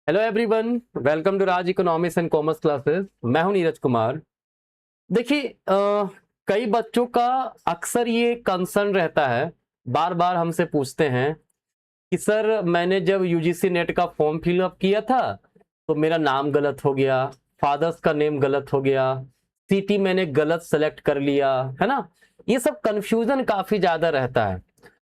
Hello everyone, welcome to Raj economics and commerce classes. मैं हूं नीरज कुमार। देखिए, कई बच्चों का अक्सर ये कंसर्न रहता है, बार बार हमसे पूछते हैं कि सर मैंने जब यूजीसी नेट का फॉर्म फिलअप किया था तो मेरा नाम गलत हो गया, फादर्स का नेम गलत हो गया, सिटी मैंने गलत सेलेक्ट कर लिया, है ना। ये सब कंफ्यूजन काफी ज्यादा रहता है।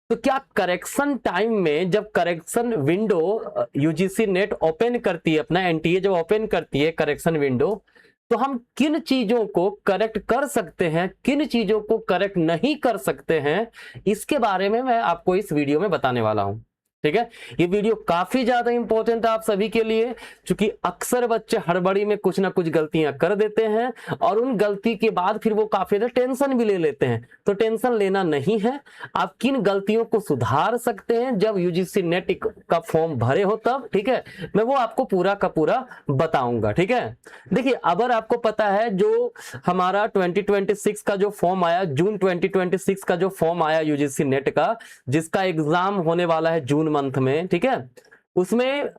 तो क्या करेक्शन टाइम में, जब correction window UGC net open करती है, अपना एनटीए जब ओपन करती है करेक्शन विंडो, तो हम किन चीजों को करेक्ट कर सकते हैं, किन चीजों को करेक्ट नहीं कर सकते हैं, इसके बारे में मैं आपको इस वीडियो में बताने वाला हूं। ठीक है, ये वीडियो काफी ज्यादा इंपॉर्टेंट है आप सभी के लिए, क्योंकि अक्सर बच्चे हड़बड़ी में कुछ ना कुछ गलतियां कर देते हैं और उन गलती के बाद फिर वो काफी ज्यादा टेंशन भी ले लेते हैं। तो टेंशन लेना नहीं है। आप किन गलतियों को सुधार सकते हैं जब यूजीसी नेट का फॉर्म भरे हो तब, ठीक है, मैं वो आपको पूरा का पूरा बताऊंगा। ठीक है, देखिए, अगर आपको पता है जो हमारा 2026 का जो फॉर्म आया, जून 2026 का जो फॉर्म आया यूजीसी नेट का, जिसका एग्जाम होने वाला है जून मंथ में, ठीक है, उसमें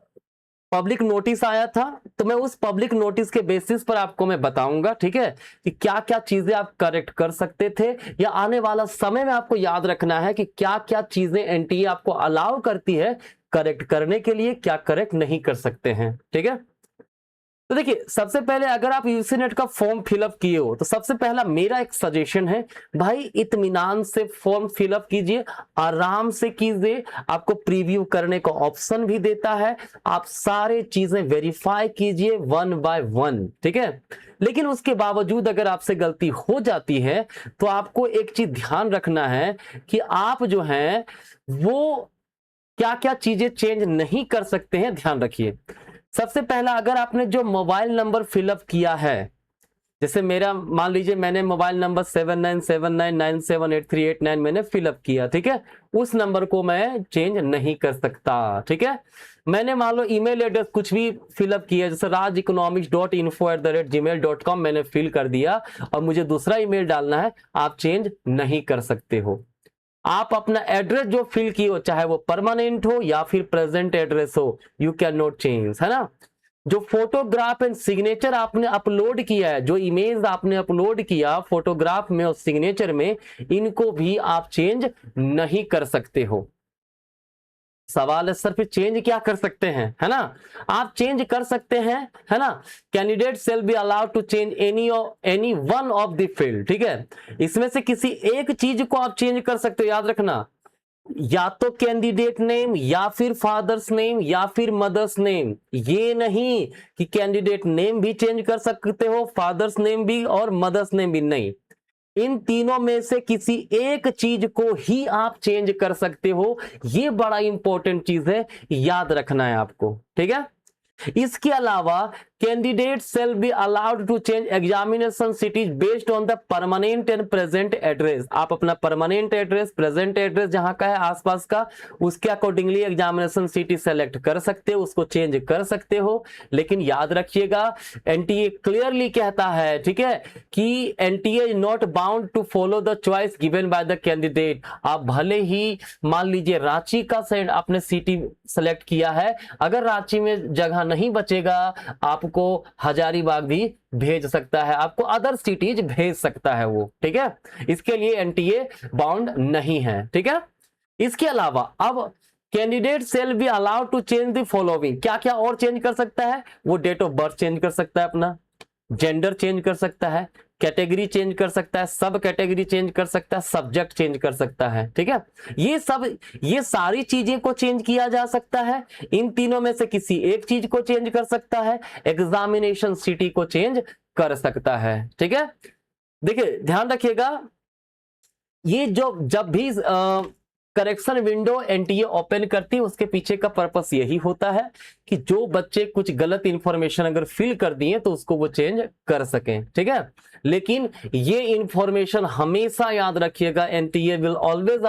पब्लिक नोटिस आया था। तो मैं उस पब्लिक नोटिस के बेसिस पर आपको मैं बताऊंगा, ठीक है, कि क्या क्या चीजें आप करेक्ट कर सकते थे, या आने वाला समय में आपको याद रखना है कि क्या क्या चीजें एनटीए आपको अलाउ करती है करेक्ट करने के लिए, क्या करेक्ट नहीं कर सकते हैं। ठीक है, तो देखिए, सबसे पहले अगर आप यूजीसी नेट का फॉर्म फिलअप किए हो तो सबसे पहला मेरा एक सजेशन है, भाई इत्मीनान से फॉर्म फिलअप कीजिए, आराम से कीजिए। आपको प्रीव्यू करने का ऑप्शन भी देता है, आप सारे चीजें वेरीफाई कीजिए वन बाय वन। ठीक है, लेकिन उसके बावजूद अगर आपसे गलती हो जाती है तो आपको एक चीज ध्यान रखना है कि आप जो है वो क्या क्या चीजें चेंज नहीं कर सकते हैं, ध्यान रखिए। सबसे पहला, अगर आपने जो मोबाइल नंबर फिलअप किया है, जैसे मेरा मान लीजिए मैंने मोबाइल नंबर 7979978389 मैंने फिलअप किया, ठीक है, उस नंबर को मैं चेंज नहीं कर सकता। ठीक है, मैंने मान लो ईमेल एड्रेस कुछ भी फिलअप किया, जैसे rajeconomics.info@gmail.com मैंने फिल कर दिया और मुझे दूसरा ईमेल डालना है, आप चेंज नहीं कर सकते हो। आप अपना एड्रेस जो फिल किए हो, चाहे वो परमानेंट हो या फिर प्रेजेंट एड्रेस हो, यू कैन नॉट चेंज, है ना। जो फोटोग्राफ एंड सिग्नेचर आपने अपलोड किया है, जो इमेज आपने अपलोड किया फोटोग्राफ में और सिग्नेचर में, इनको भी आप चेंज नहीं कर सकते हो। सवाल है सर फिर चेंज क्या कर सकते हैं, है ना। आप चेंज कर सकते हैं, है ना। Candidate shall be allowed to change any one of the field. ठीक है, इसमें से किसी एक चीज को आप चेंज कर सकते हो, याद रखना, या तो कैंडिडेट नेम या फिर फादर्स नेम या फिर मदर्स नेम। ये नहीं कि कैंडिडेट नेम भी चेंज कर सकते हो, फादर्स नेम भी और मदर्स नेम भी नहीं। इन तीनों में से किसी एक चीज को ही आप चेंज कर सकते हो। ये बड़ा इंपॉर्टेंट चीज है, याद रखना है आपको। ठीक है, इसके अलावा candidate shall be allowed to change examination cities based on the permanent and present address. आप अपना परमानेंट एड्रेस, प्रेजेंट एड्रेस जहां का है आसपास का, उसके अकॉर्डिंगली एग्जामिनेशन सिटी सेलेक्ट कर सकते हो, उसको चेंज कर सकते हो। लेकिन याद रखिएगा, एनटीए क्लियरली कहता है, ठीक है, कि NTA is not bound to follow the choice given by the candidate. आप भले ही मान लीजिए रांची का आपने सिटी सेलेक्ट किया है, अगर रांची में जगह नहीं बचेगा, आपको हजारीबाग भी भेज सकता है, आपको अदर सिटीज भेज सकता है वो। ठीक है, इसके लिए एनटीए बाउंड नहीं है। ठीक है, इसके अलावा अब candidate shall be allowed to change the following. क्या क्या और चेंज कर सकता है वो? डेट ऑफ बर्थ चेंज कर सकता है, अपना जेंडर चेंज कर सकता है, कैटेगरी चेंज कर सकता है, सब कैटेगरी चेंज कर सकता है, सब्जेक्ट चेंज कर सकता है। ठीक है, ये सारी चीजें को चेंज किया जा सकता है। इन तीनों में से किसी एक चीज को चेंज कर सकता है, एग्जामिनेशन सिटी को चेंज कर सकता है। ठीक है, देखिए ध्यान रखिएगा, ये जो जब भी करेक्शन विंडो एनटीए ओपन करती है, उसके पीछे का पर्पस यही होता है कि जो बच्चे कुछ गलत इंफॉर्मेशन अगर फिल कर दिए तो उसको वो चेंज कर सकें। ठीक है, लेकिन ये इंफॉर्मेशन हमेशा याद रखिएगा, NTA will always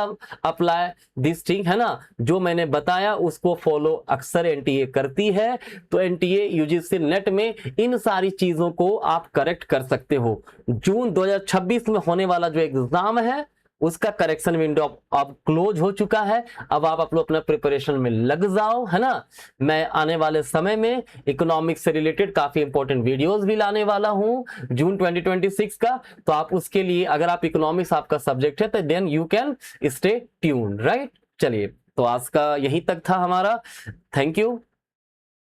apply this thing, है ना। जो मैंने बताया उसको फॉलो अक्सर एनटीए करती है। तो एनटीए यूजीसी नेट में इन सारी चीजों को आप करेक्ट कर सकते हो। जून 2026 में होने वाला जो एग्जाम है उसका करेक्शन विंडो अब क्लोज हो चुका है। अब आप लोग अपना प्रिपरेशन में लग जाओ, है ना। मैं आने वाले समय में इकोनॉमिक्स से रिलेटेड काफी इंपॉर्टेंट वीडियोस भी लाने वाला हूं जून 2026 का। तो आप उसके लिए, अगर आप इकोनॉमिक्स आपका सब्जेक्ट है तो then you can stay tune, right. चलिए, तो आज का यही तक था हमारा। Thank you.